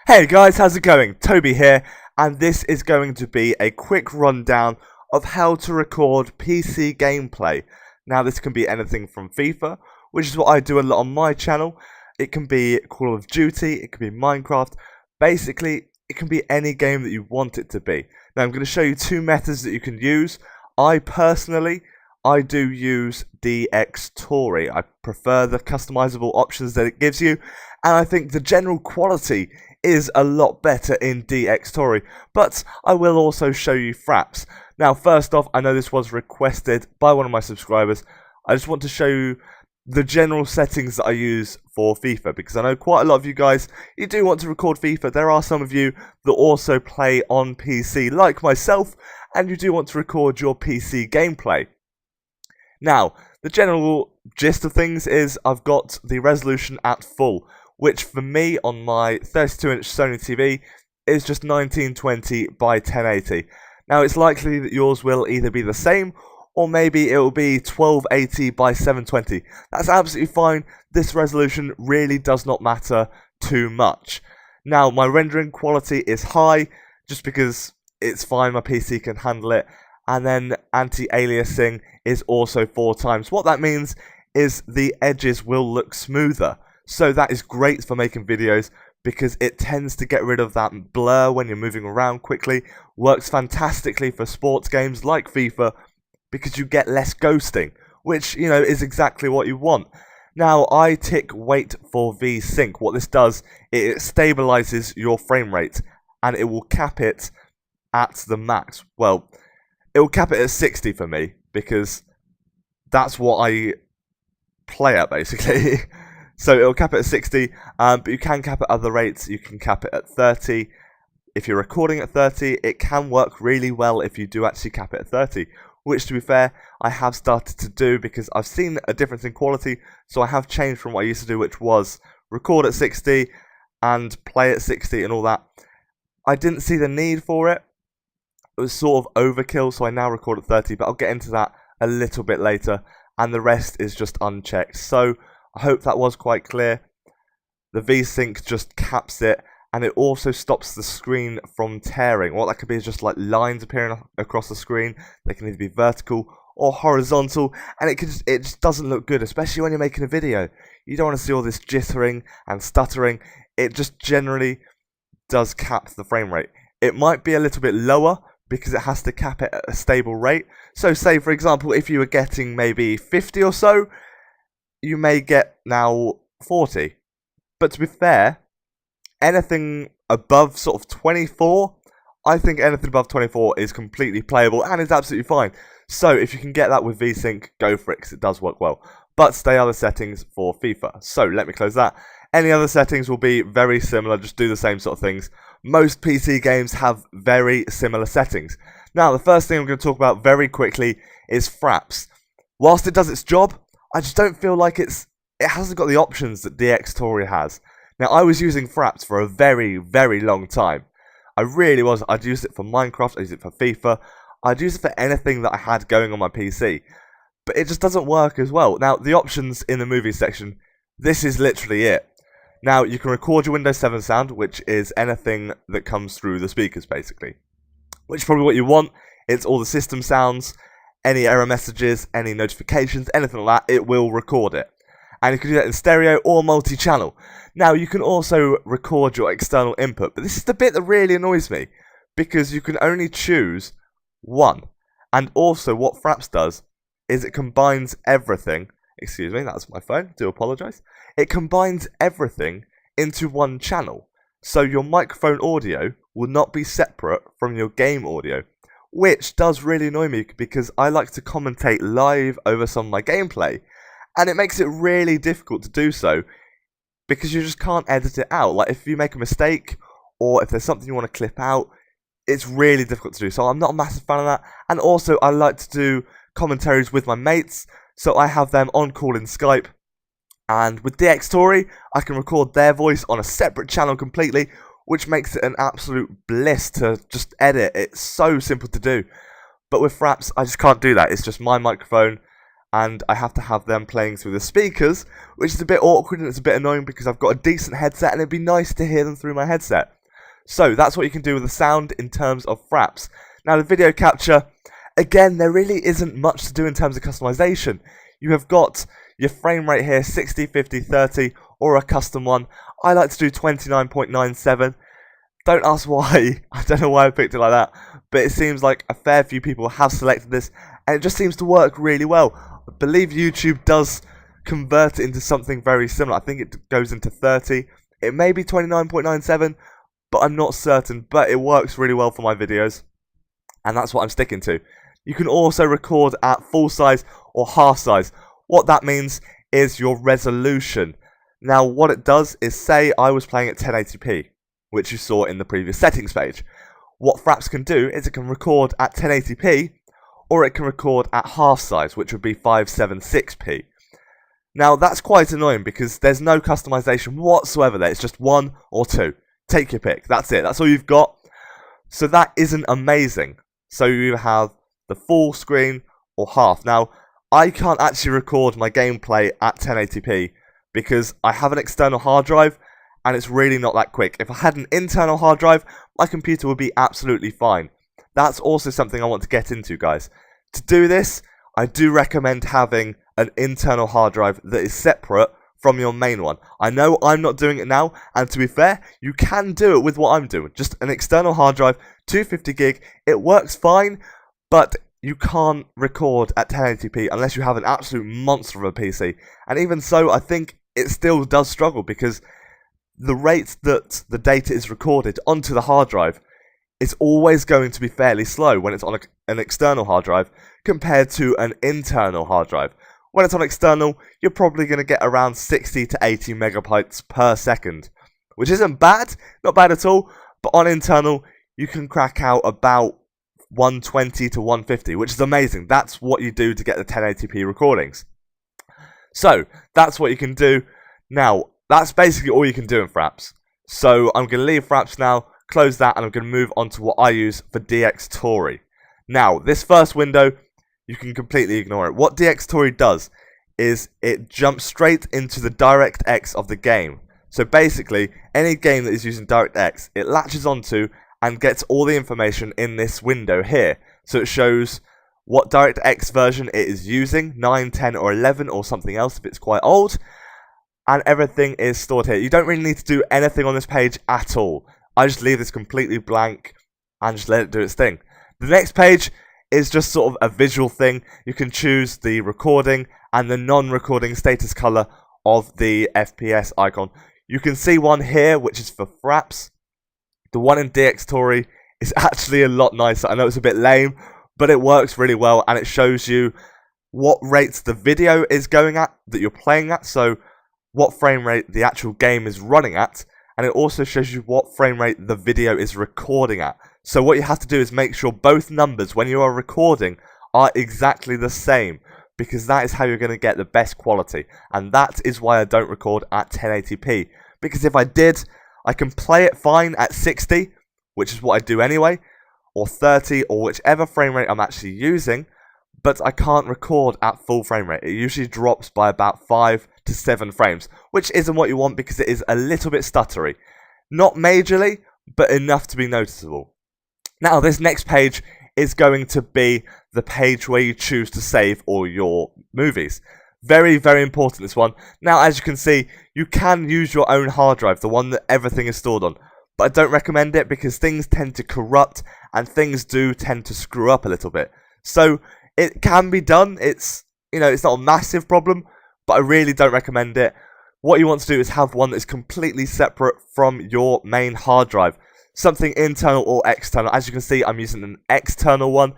Hey guys, how's it going? Toby here, and this is going to be a quick rundown of how to record PC gameplay. Now this can be anything from FIFA, which is what I do a lot on my channel. It can be Call of Duty, it can be Minecraft. Basically, it can be any game that you want it to be. Now I'm going to show you two methods that you can use. I do use Dxtory. I prefer the customizable options that it gives you, and I think the general quality is a lot better in Dxtory, but I will also show you Fraps. Now first off, I know this was requested by one of my subscribers. I just want to show you the general settings that I use for FIFA, because I know quite a lot of you guys, you do want to record FIFA. There are some of you that also play on PC like myself, and you do want to record your PC gameplay. Now, the general gist of things is I've got the resolution at full, which for me on my 32-inch Sony TV is just 1920 by 1080. Now it's likely that yours will either be the same, or maybe it will be 1280 by 720. That's absolutely fine. This resolution really does not matter too much. Now my rendering quality is high, just because it's fine, my PC can handle it. And then anti-aliasing is also 4 times. What that means is the edges will look smoother. So that is great for making videos, because it tends to get rid of that blur when you're moving around quickly. Works fantastically for sports games like FIFA, because you get less ghosting, which, you know, is exactly what you want. Now, I tick wait for VSync. What this does, it stabilizes your frame rate, and it will cap it at the max. Well, it will cap it at 60 for me, because that's what I play at, basically. So it'll cap it at 60, but you can cap it at other rates. You can cap it at 30. If you're recording at 30, it can work really well if you do actually cap it at 30, which, to be fair, I have started to do, because I've seen a difference in quality, so I have changed from what I used to do, which was record at 60 and play at 60 and all that. I didn't see the need for it. It was sort of overkill, so I now record at 30, but I'll get into that a little bit later, and the rest is just unchecked. So I hope that was quite clear. The VSync just caps it, and it also stops the screen from tearing. What that could be is just like lines appearing across the screen. They can either be vertical or horizontal, and it just doesn't look good, especially when you're making a video. You don't want to see all this jittering and stuttering. It just generally does cap the frame rate. It might be a little bit lower, because it has to cap it at a stable rate. So say, for example, if you were getting maybe 50 or so, you may get now 40. But to be fair, anything above sort of 24, I think anything above 24 is completely playable and is absolutely fine. So if you can get that with VSync, go for it, because it does work well. But stay other settings for FIFA. So let me close that. Any other settings will be very similar, just do the same sort of things. Most PC games have very similar settings. Now, the first thing I'm going to talk about very quickly is Fraps. Whilst it does its job, I just don't feel like it hasn't got the options that Dxtory has. Now, I was using Fraps for a very, very long time. I really was. I'd use it for Minecraft, I'd use it for FIFA, I'd use it for anything that I had going on my PC. But it just doesn't work as well. Now, the options in the movie section, this is literally it. Now, you can record your Windows 7 sound, which is anything that comes through the speakers, basically. Which is probably what you want. It's all the system sounds, any error messages, any notifications, anything like that, it will record it. And you can do that in stereo or multi-channel. Now, you can also record your external input, but this is the bit that really annoys me, because you can only choose one. And also, what Fraps does is it combines everything. Excuse me, that's my phone, do apologise. It combines everything into one channel. So your microphone audio will not be separate from your game audio, which does really annoy me, because I like to commentate live over some of my gameplay, and it makes it really difficult to do so, because you just can't edit it out. Like, if you make a mistake, or if there's something you want to clip out, it's really difficult to do. So I'm not a massive fan of that. And also, I like to do commentaries with my mates, so I have them on call in Skype, and with Dxtory, I can record their voice on a separate channel completely, which makes it an absolute bliss to just edit. It's so simple to do. But with Fraps, I just can't do that. It's just my microphone, and I have to have them playing through the speakers, which is a bit awkward and it's a bit annoying because I've got a decent headset and it'd be nice to hear them through my headset. So that's what you can do with the sound in terms of Fraps. Now the video capture, again, there really isn't much to do in terms of customization. You have got your frame rate here, 60, 50, 30, or a custom one. I like to do 29.97. Don't ask why, I don't know why I picked it like that, but it seems like a fair few people have selected this, and it just seems to work really well. I believe YouTube does convert it into something very similar. I think it goes into 30. It may be 29.97, but I'm not certain, but it works really well for my videos, and that's what I'm sticking to. You can also record at full size or half size. What that means is your resolution. Now what it does is, say I was playing at 1080p, which you saw in the previous settings page. What Fraps can do is it can record at 1080p, or it can record at half size, which would be 576p. Now that's quite annoying because there's no customization whatsoever there. It's just 1 or 2. Take your pick. That's it. That's all you've got. So that isn't amazing. So you have the full screen or half. Now I can't actually record my gameplay at 1080p because I have an external hard drive and it's really not that quick. If I had an internal hard drive, my computer would be absolutely fine. That's also something I want to get into, guys. To do this, I do recommend having an internal hard drive that is separate from your main one. I know I'm not doing it now, and to be fair, you can do it with what I'm doing. Just an external hard drive, 250 gig, it works fine, but you can't record at 1080p unless you have an absolute monster of a PC. And even so, I think it still does struggle because the rate that the data is recorded onto the hard drive is always going to be fairly slow when it's on an external hard drive compared to an internal hard drive. When it's on external, you're probably going to get around 60 to 80 megabytes per second, which isn't bad, not bad at all, but on internal, you can crack out about 120 to 150, which is amazing. That's what you do to get the 1080p recordings. So, that's what you can do. Now, that's basically all you can do in Fraps. So, I'm going to leave Fraps now, close that, and I'm going to move on to what I use for Dxtory. Now, this first window, you can completely ignore it. What Dxtory does is it jumps straight into the DirectX of the game. So basically, any game that is using DirectX, it latches onto and gets all the information in this window here. So it shows what DirectX version it is using, 9, 10, or 11, or something else if it's quite old, and everything is stored here. You don't really need to do anything on this page at all. I just leave this completely blank and just let it do its thing. The next page is just sort of a visual thing. You can choose the recording and the non-recording status color of the FPS icon. You can see one here, which is for Fraps. The one in Dxtory is actually a lot nicer. I know it's a bit lame, but it works really well, and it shows you what rates the video is going at that you're playing at, so what frame rate the actual game is running at, and it also shows you what frame rate the video is recording at. So what you have to do is make sure both numbers when you are recording are exactly the same, because that is how you're going to get the best quality. And that is why I don't record at 1080p, because if I did, I can play it fine at 60, which is what I do anyway, or 30, or whichever frame rate I'm actually using, but I can't record at full frame rate. It usually drops by about 5 to 7 frames, which isn't what you want because it is a little bit stuttery. Not majorly, but enough to be noticeable. Now, this next page is going to be the page where you choose to save all your movies. Very, very important, this one. Now, as you can see, you can use your own hard drive, the one that everything is stored on. But I don't recommend it because things tend to corrupt and things do tend to screw up a little bit. So, it can be done. It's not a massive problem, but I really don't recommend it. What you want to do is have one that is completely separate from your main hard drive. Something internal or external. As you can see, I'm using an external one,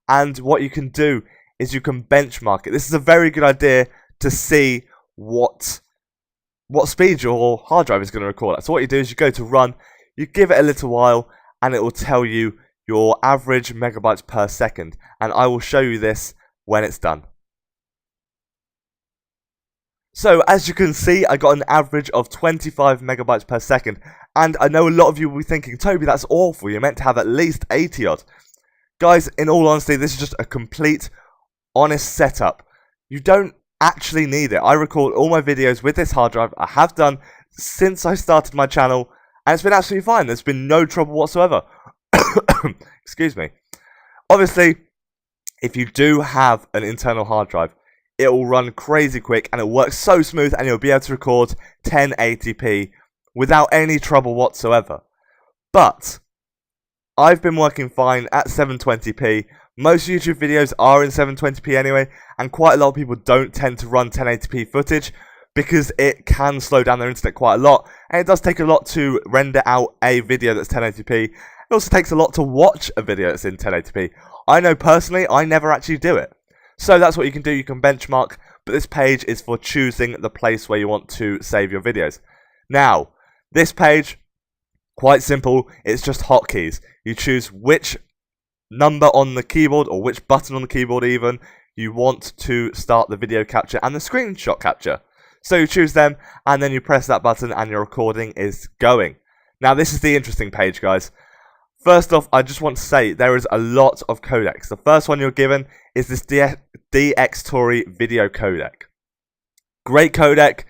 and what you can do is you can benchmark it. This is a very good idea to see what speed your hard drive is going to record at. So what you do is you go to run, you give it a little while, and it will tell you your average megabytes per second, and I will show you this when it's done. So, as you can see, I got an average of 25 megabytes per second, and I know a lot of you will be thinking, Toby, that's awful, you're meant to have at least 80 odd. Guys, in all honesty, this is just a complete, honest setup. you don't actually need it. I record all my videos with this hard drive. I have done since I started my channel, and it's been absolutely fine. There's been no trouble whatsoever. Excuse me. Obviously, if you do have an internal hard drive, it will run crazy quick and it works so smooth, and you'll be able to record 1080p without any trouble whatsoever. But I've been working fine at 720p. Most YouTube videos are in 720p anyway, and quite a lot of people don't tend to run 1080p footage because it can slow down their internet quite a lot, and it does take a lot to render out a video that's 1080p. It also takes a lot to watch a video that's in 1080p. I know personally, I never actually do it. So that's what you can do. You can benchmark, but this page is for choosing the place where you want to save your videos. Now, this page, quite simple, it's just hotkeys. You choose which number on the keyboard, or which button on the keyboard even, you want to start the video capture and the screenshot capture. So you choose them, and then you press that button and your recording is going. Now this is the interesting page, guys. First off, I just want to say there is a lot of codecs. The first one you're given is this Dxtory video codec. Great codec,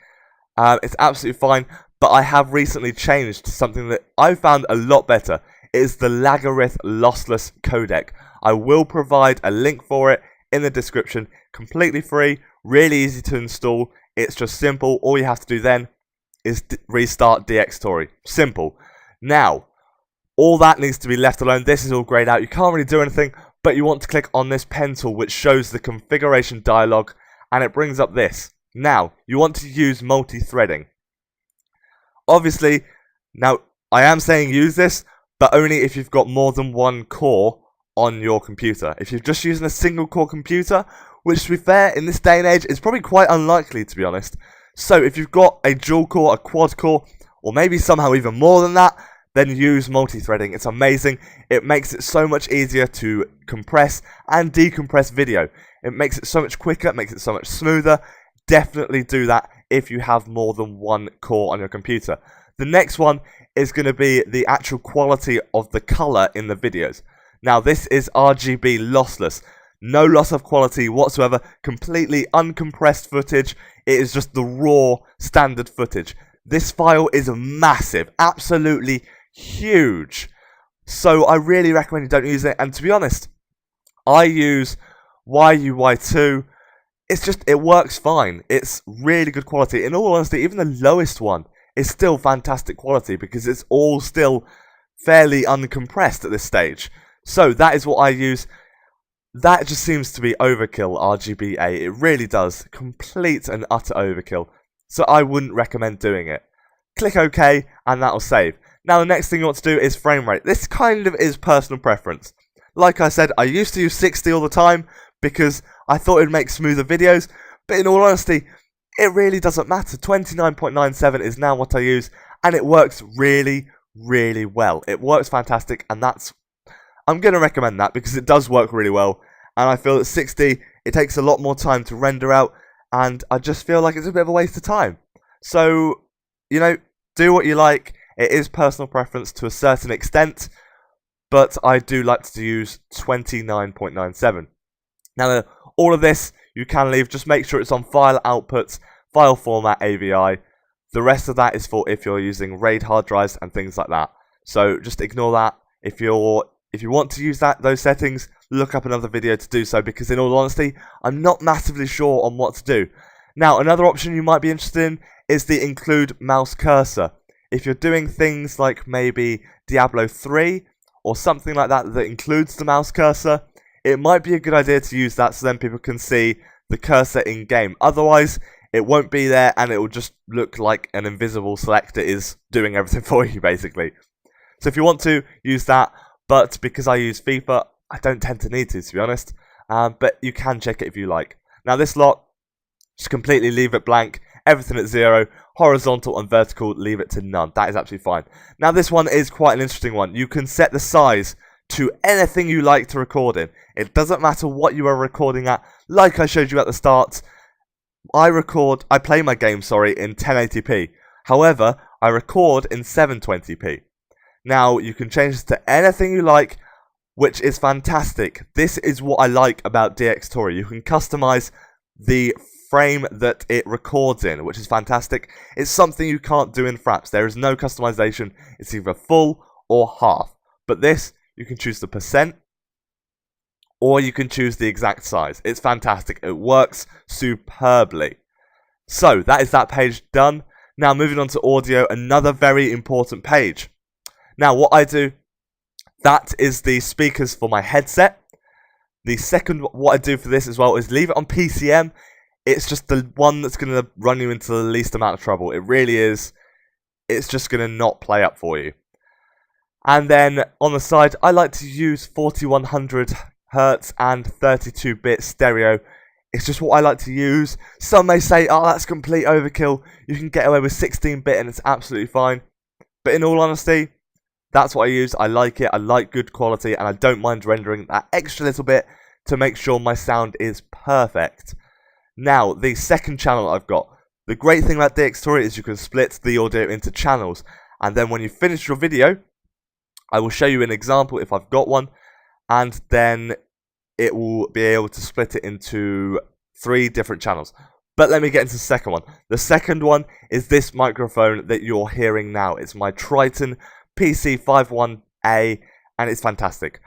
it's absolutely fine, but I have recently changed to something that I found a lot better. It is the Lagarith Lossless codec. I will provide a link for it in the description. Completely free, really easy to install. It's just simple. All you have to do then is restart Dxtory. Simple. Now, all that needs to be left alone. This is all grayed out. You can't really do anything, but you want to click on this pen tool, which shows the configuration dialog, and it brings up this. Now, you want to use multi-threading. Obviously, now, I am saying use this, but only if you've got more than one core on your computer. If you're just using a single core computer, which to be fair, in this day and age, is probably quite unlikely, to be honest. So if you've got a dual core, a quad core, or maybe somehow even more than that, then use multi-threading. It's amazing. It makes it so much easier to compress and decompress video. It makes it so much quicker, it makes it so much smoother. Definitely do that if you have more than one core on your computer. The next one is going to be the actual quality of the color in the videos. Now this is RGB lossless. No loss of quality whatsoever. Completely uncompressed footage. It is just the raw standard footage. This file is massive. Absolutely huge. So I really recommend you don't use it. And to be honest, I use YUY2. It works fine. It's really good quality. In all honesty, even the lowest one is still fantastic quality because it's all still fairly uncompressed at this stage. So that is what I use. That just seems to be overkill, RGBA. It really does. Complete and utter overkill. So I wouldn't recommend doing it. Click OK and that'll save. Now the next thing you want to do is frame rate. This kind of is personal preference. Like I said, I used to use 60 all the time because I thought it would make smoother videos. But in all honesty, it really doesn't matter. 29.97 is now what I use, and it works really, really well. It works fantastic, and I'm going to recommend that because it does work really well. And I feel that 60, it takes a lot more time to render out, and I just feel like it's a bit of a waste of time. So, you know, do what you like. It is personal preference to a certain extent, but I do like to use 29.97. Now, all of this you can leave. Just make sure it's on file outputs, file format, AVI. The rest of that is for if you're using RAID hard drives and things like that. So just ignore that. If you want to use those settings, look up another video to do so, because in all honesty, I'm not massively sure on what to do. Now, another option you might be interested in is the include mouse cursor. If you're doing things like maybe Diablo 3 or something like that that includes the mouse cursor, it might be a good idea to use that so then people can see the cursor in game. Otherwise, it won't be there and it will just look like an invisible selector is doing everything for you, basically. So if you want to, use that, but because I use FIFA, I don't tend to need to be honest. But you can check it if you like. Now this lot, just completely leave it blank. Everything at 0, horizontal and vertical, leave it to none. That is absolutely fine. Now this one is quite an interesting one. You can set the size to anything you like to record in. It doesn't matter what you are recording at. Like I showed you at the start, I play my game, in 1080p. However, I record in 720p. Now, you can change this to anything you like, which is fantastic. This is what I like about Dxtory. You can customize the frame that it records in, which is fantastic. It's something you can't do in Fraps. There is no customization. It's either full or half. But this, you can choose the percent, or you can choose the exact size. It's fantastic. It works superbly. So, that is that page done. Now, moving on to audio, another very important page. Now, what I do, that is the speakers for my headset. The second, what I do for this as well is leave it on PCM. It's just the one that's going to run you into the least amount of trouble. It really is. It's just going to not play up for you. And then on the side, I like to use 4100 Hertz and 32-bit stereo. It's just what I like to use. Some may say, oh, that's complete overkill. You can get away with 16-bit and it's absolutely fine. But in all honesty, that's what I use. I like it. I like good quality, and I don't mind rendering that extra little bit to make sure my sound is perfect. Now, the second channel I've got. The great thing about Dxtory is you can split the audio into channels. And then when you finish your video, I will show you an example if I've got one. And then it will be able to split it into 3 different channels. But let me get into the second one. The second one is this microphone that you're hearing now. It's my Triton PC51A, and it's fantastic.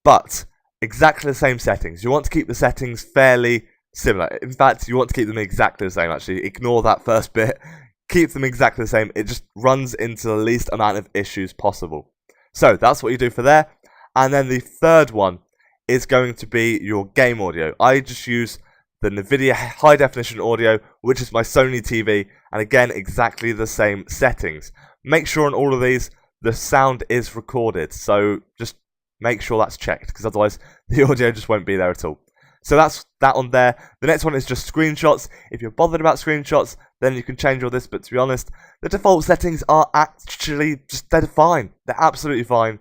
But exactly the same settings. You want to keep the settings fairly similar. In fact, you want to keep them exactly the same, actually. Ignore that first bit. Keep them exactly the same. It just runs into the least amount of issues possible. So, that's what you do for there. And then the third one is going to be your game audio. I just use the NVIDIA high definition audio, which is my Sony TV. And again, exactly the same settings. Make sure on all of these, the sound is recorded. So, just make sure that's checked, because otherwise, the audio just won't be there at all. So that's that on there. The next one is just screenshots. If you're bothered about screenshots, then you can change all this. But to be honest, the default settings are actually just, they're fine. They're absolutely fine.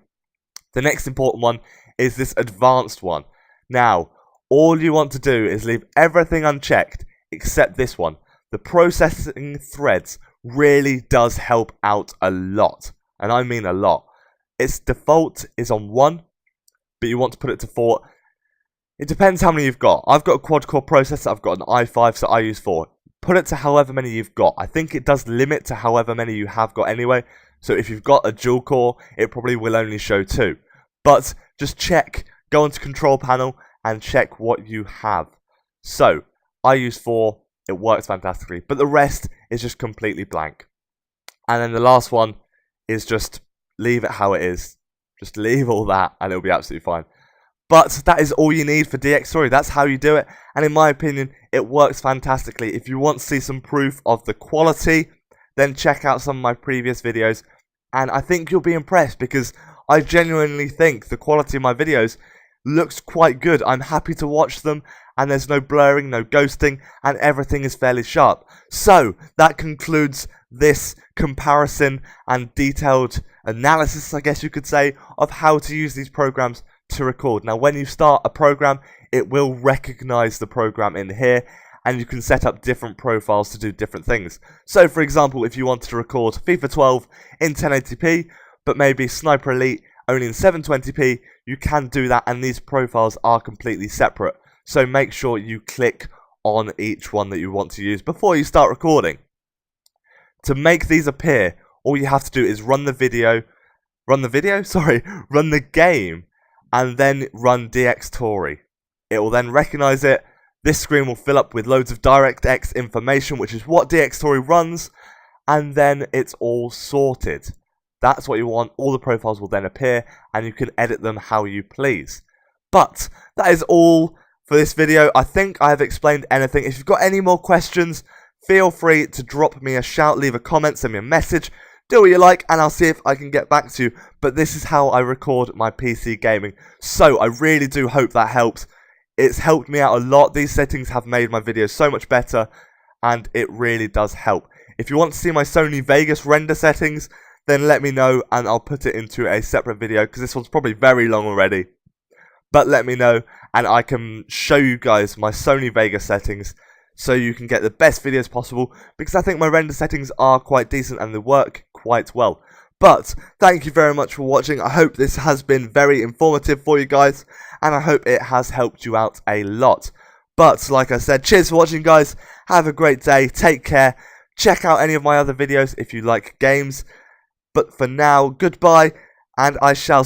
The next important one is this advanced one. Now, all you want to do is leave everything unchecked except this one. The processing threads really does help out a lot. And I mean a lot. Its default is on 1, but you want to put it to 4. It depends how many you've got. I've got a quad-core processor, I've got an i5, so I use 4. Put it to however many you've got. I think it does limit to however many you have got anyway. So if you've got a dual-core, it probably will only show 2. But just check, go onto Control Panel, and check what you have. So, I use 4, it works fantastically. But the rest is just completely blank. And then the last one is just leave it how it is. Just leave all that, and it'll be absolutely fine. But that is all you need for Dxtory. That's how you do it. And in my opinion, it works fantastically. If you want to see some proof of the quality, then check out some of my previous videos. And I think you'll be impressed, because I genuinely think the quality of my videos looks quite good. I'm happy to watch them, and there's no blurring, no ghosting, and everything is fairly sharp. So, that concludes this comparison and detailed analysis, I guess you could say, of how to use these programs to record. Now, when you start a program, it will recognize the program in here, and you can set up different profiles to do different things. So, for example, if you wanted to record FIFA 12 in 1080p, but maybe Sniper Elite only in 720p, you can do that, and these profiles are completely separate. So make sure you click on each one that you want to use before you start recording. To make these appear, all you have to do is run the game, and then run Dxtory. It will then recognize it. This screen will fill up with loads of DirectX information, which is what Dxtory runs, and then it's all sorted. That's what you want. All the profiles will then appear, and you can edit them how you please. But that is all for this video. I think I have explained anything. If you've got any more questions, feel free to drop me a shout, leave a comment, send me a message. Do what you like, and I'll see if I can get back to you. But this is how I record my PC gaming. So I really do hope that helps. It's helped me out a lot. These settings have made my videos so much better, and it really does help. If you want to see my Sony Vegas render settings, then let me know, and I'll put it into a separate video, because this one's probably very long already. But let me know, and I can show you guys my Sony Vegas settings, so you can get the best videos possible, because I think my render settings are quite decent, and they work quite well. But, thank you very much for watching. I hope this has been very informative for you guys, and I hope it has helped you out a lot. But like I said, cheers for watching, guys. Have a great day. Take care. Check out any of my other videos if you like games. But for now, goodbye, and I shall